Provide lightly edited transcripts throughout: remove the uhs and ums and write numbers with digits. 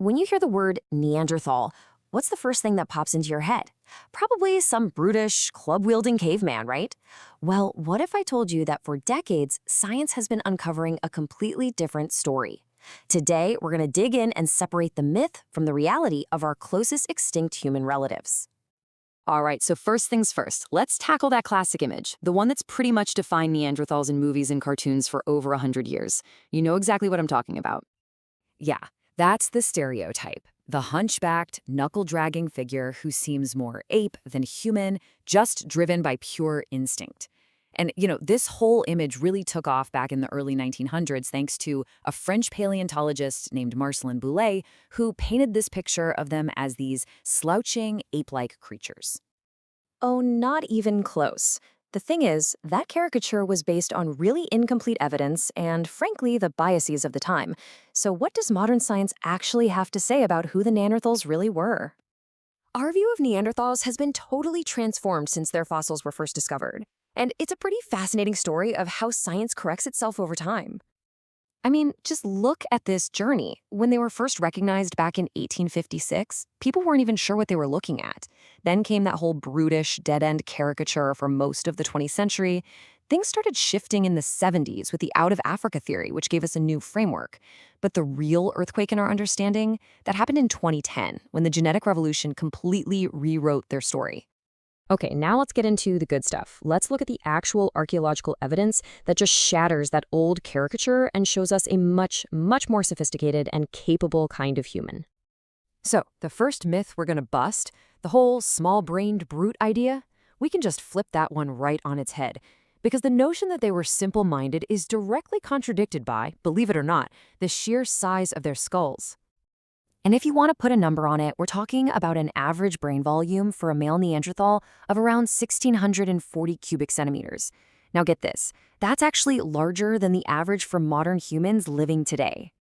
When you hear the word Neanderthal, what's the first thing that pops into your head? Probably some brutish, club-wielding caveman, right? Well, what if I told you that for decades, science has been uncovering a completely different story? Today, we're going to dig in and separate the myth from the reality of our closest extinct human relatives. All right, so first things first, let's tackle that classic image, the one that's pretty much defined Neanderthals in movies and cartoons for over 100 years. You know exactly what I'm talking about. Yeah, that's the stereotype. The hunchbacked, knuckle-dragging figure who seems more ape than human, just driven by pure instinct. And, this whole image really took off back in the early 1900s thanks to a French paleontologist named Marcelin Boulay, who painted this picture of them as these slouching, ape-like creatures. Oh, not even close. The thing is, that caricature was based on really incomplete evidence and, frankly, the biases of the time. So what does modern science actually have to say about who the Neanderthals really were? Our view of Neanderthals has been totally transformed since their fossils were first discovered. And it's a pretty fascinating story of how science corrects itself over time. I mean, just look at this journey. When they were first recognized back in 1856, people weren't even sure what they were looking at. Then came that whole brutish, dead-end caricature for most of the 20th century. Things started shifting in the 70s with the out-of-Africa theory, which gave us a new framework. But the real earthquake in our understanding, that happened in 2010, when the genetic revolution completely rewrote their story. Okay, now let's get into the good stuff. Let's look at the actual archaeological evidence that just shatters that old caricature and shows us a much, much more sophisticated and capable kind of human. So, the first myth we're going to bust, the whole small-brained brute idea, we can just flip that one right on its head. Because the notion that they were simple-minded is directly contradicted by, believe it or not, the sheer size of their skulls. And if you want to put a number on it, we're talking about an average brain volume for a male Neanderthal of around 1,640 cubic centimeters. Now get this, that's actually larger than the average for modern humans living today.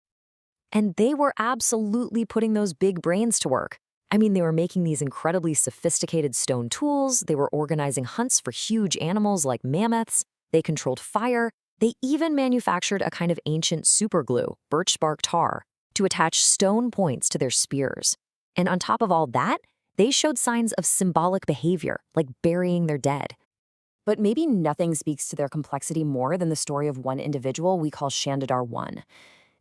And they were absolutely putting those big brains to work. I mean, they were making these incredibly sophisticated stone tools, they were organizing hunts for huge animals like mammoths, they controlled fire, they even manufactured a kind of ancient superglue, birch bark tar, to attach stone points to their spears. And on top of all that, they showed signs of symbolic behavior, like burying their dead. But maybe nothing speaks to their complexity more than the story of one individual we call Shandadar 1.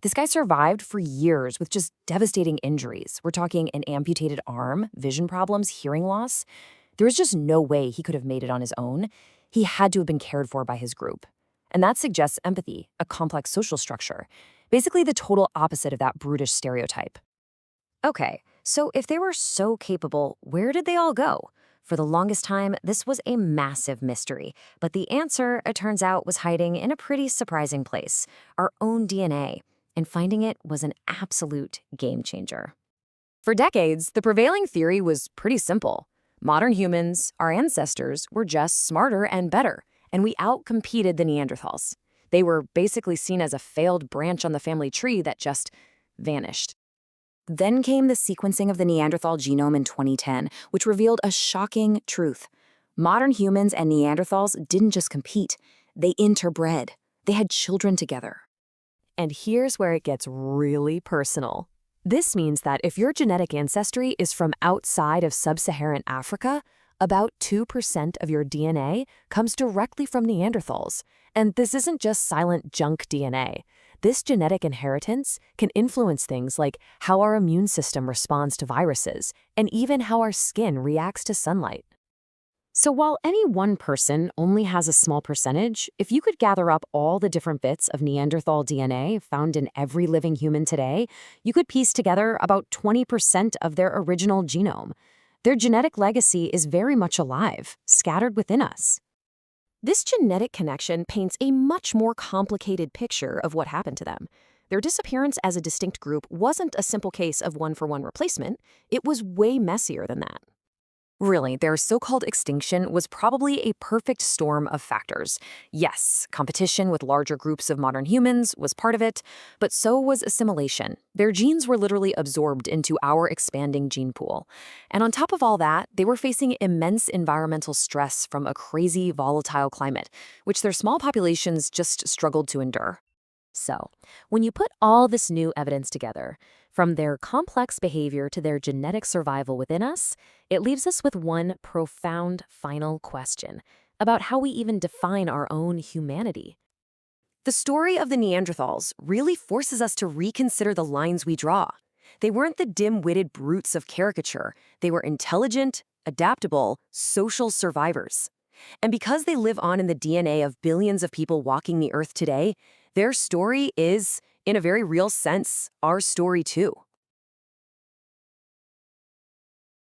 This guy survived for years with just devastating injuries. We're talking an amputated arm, vision problems, hearing loss. There was just no way he could have made it on his own. He had to have been cared for by his group. And that suggests empathy, a complex social structure. Basically the total opposite of that brutish stereotype. Okay, so if they were so capable, where did they all go? For the longest time, this was a massive mystery. But the answer, it turns out, was hiding in a pretty surprising place, our own DNA. And finding it was an absolute game changer. For decades, the prevailing theory was pretty simple. Modern humans, our ancestors, were just smarter and better, and we outcompeted the Neanderthals. They were basically seen as a failed branch on the family tree that just vanished. Then came the sequencing of the Neanderthal genome in 2010, which revealed a shocking truth. Modern humans and Neanderthals didn't just compete, they interbred. They had children together. And here's where it gets really personal. This means that if your genetic ancestry is from outside of sub-Saharan Africa, about 2% of your DNA comes directly from Neanderthals. And this isn't just silent junk DNA. This genetic inheritance can influence things like how our immune system responds to viruses, and even how our skin reacts to sunlight. So while any one person only has a small percentage, if you could gather up all the different bits of Neanderthal DNA found in every living human today, you could piece together about 20% of their original genome. Their genetic legacy is very much alive, scattered within us. This genetic connection paints a much more complicated picture of what happened to them. Their disappearance as a distinct group wasn't a simple case of one-for-one replacement. It was way messier than that. Really, their so-called extinction was probably a perfect storm of factors. Yes, competition with larger groups of modern humans was part of it, but so was assimilation. Their genes were literally absorbed into our expanding gene pool. And on top of all that, they were facing immense environmental stress from a crazy, volatile climate, which their small populations just struggled to endure. So, when you put all this new evidence together, From their complex behavior to their genetic survival within us, it leaves us with one profound final question about how we even define our own humanity. The story of the Neanderthals really forces us to reconsider the lines we draw. They weren't the dim-witted brutes of caricature. They were intelligent, adaptable, social survivors. And because they live on in the DNA of billions of people walking the earth today, their story is, in a very real sense, our story too.